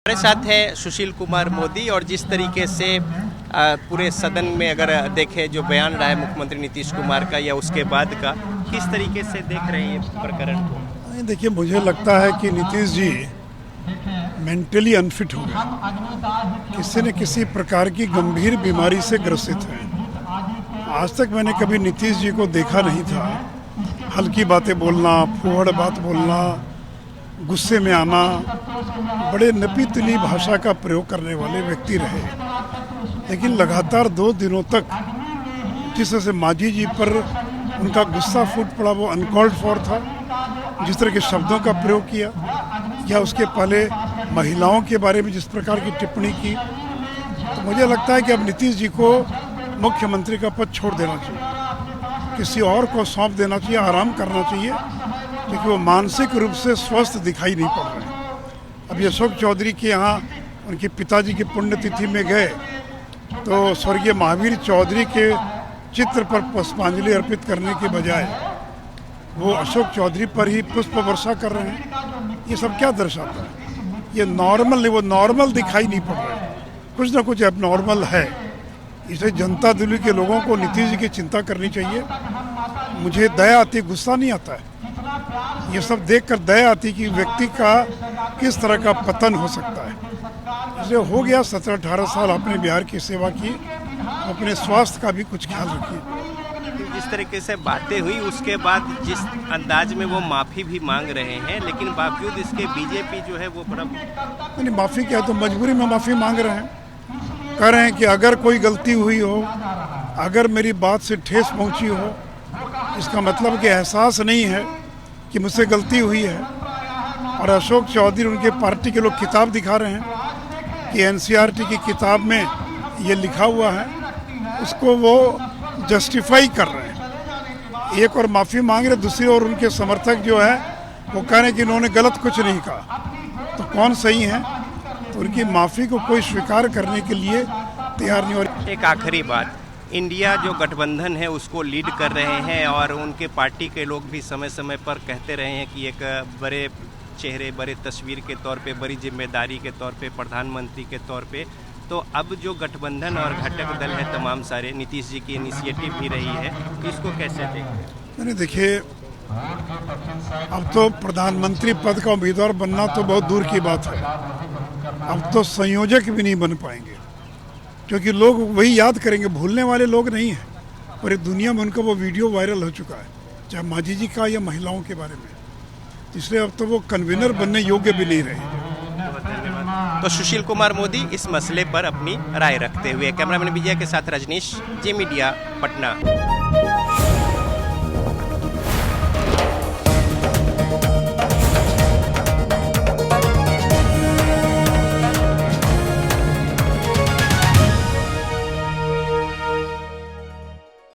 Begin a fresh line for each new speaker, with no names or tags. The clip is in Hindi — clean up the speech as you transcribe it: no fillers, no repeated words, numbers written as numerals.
हमारे साथ है सुशील कुमार मोदी और जिस तरीके से पूरे सदन में अगर देखें जो बयान रहा है मुख्यमंत्री नीतीश कुमार का या उसके बाद का, किस तरीके से देख रहे हैं ये प्रकरण को?
देखिए, मुझे लगता है कि नीतीश जी मेंटली अनफिट हो गए, किसी न किसी प्रकार की गंभीर बीमारी से ग्रसित हैं। आज तक मैंने कभी नीतीश जी को देखा नहीं था हल्की बातें बोलना, फूहड़ बात बोलना, गुस्से में आना, बड़े नपीतली भाषा का प्रयोग करने वाले व्यक्ति रहे। लेकिन लगातार 2 दिनों तक जिस तरह से मांझी जी पर उनका गुस्सा फूट पड़ा वो अनकॉल्ड फॉर था, जिस तरह के शब्दों का प्रयोग किया या उसके पहले महिलाओं के बारे में जिस प्रकार की टिप्पणी की, तो मुझे लगता है कि अब नीतीश जी को मुख्यमंत्री का पद छोड़ देना चाहिए, किसी और को सौंप देना चाहिए, आराम करना चाहिए, क्योंकि वो मानसिक रूप से स्वस्थ दिखाई नहीं पड़ रहे हैं। अभी अशोक चौधरी के यहाँ उनके पिताजी की पुण्यतिथि में गए तो स्वर्गीय महावीर चौधरी के चित्र पर पुष्पांजलि अर्पित करने के बजाय वो अशोक चौधरी पर ही पुष्प वर्षा कर रहे हैं। ये सब क्या दर्शाता है? ये नॉर्मल नहीं, वो नॉर्मल दिखाई नहीं पड़ रहे हैं, कुछ ना कुछ एबनॉर्मल है। इसे जनता दिल्ली के लोगों को नीतीश जी की चिंता करनी चाहिए। मुझे दया आती, गुस्सा नहीं आता है। ये सब देखकर दया आती कि व्यक्ति का किस तरह का पतन हो सकता है। इसलिए हो गया 17-18 साल आपने बिहार की सेवा की, अपने स्वास्थ्य का भी कुछ ख्याल रखिए।
जिस तरीके से बातें हुई उसके बाद जिस अंदाज में वो माफ़ी भी मांग रहे हैं, लेकिन बावजूद इसके बीजेपी जो है वो बड़ा
नहीं, माफ़ी क्या है, तो मजबूरी में माफ़ी मांग रहे हैं। कह रहे हैं कि अगर कोई गलती हुई हो, अगर मेरी बात से ठेस पहुंची हो, इसका मतलब कि एहसास नहीं है कि मुझसे गलती हुई है। और अशोक चौधरी उनके पार्टी के लोग किताब दिखा रहे हैं कि एनसीईआरटी की किताब में ये लिखा हुआ है, उसको वो जस्टिफाई कर रहे हैं। एक और माफ़ी मांग रहे, दूसरी ओर उनके समर्थक जो है वो कह रहे हैं कि इन्होंने गलत कुछ नहीं कहा। तो कौन सही है? तो उनकी माफ़ी को कोई स्वीकार करने के लिए तैयार नहीं हो रही।
एक आखिरी बात, इंडिया जो गठबंधन है उसको लीड कर रहे हैं और उनके पार्टी के लोग भी समय समय पर कहते रहे हैं कि एक बड़े चेहरे, बड़े तस्वीर के तौर पे, बड़ी जिम्मेदारी के तौर पे, प्रधानमंत्री के तौर पे, तो अब जो गठबंधन और घटक दल है तमाम सारे, नीतीश जी की इनिशिएटिव भी रही है, इसको कैसे देखते हैं?
देखिए, अब तो प्रधानमंत्री पद का उम्मीदवार बनना तो बहुत दूर की बात है। अब तो संयोजक भी नहीं बन पाएंगे, क्योंकि लोग वही याद करेंगे, भूलने वाले लोग नहीं हैं। पूरी दुनिया में उनका वो वीडियो वायरल हो चुका है, चाहे मांझी जी का या महिलाओं के बारे में। इसलिए अब तो वो कन्वीनर बनने योग्य भी नहीं रहे।
तो सुशील कुमार मोदी इस मसले पर अपनी राय रखते हुए, कैमरामैन विजय के साथ रजनीश, जी मीडिया, पटना।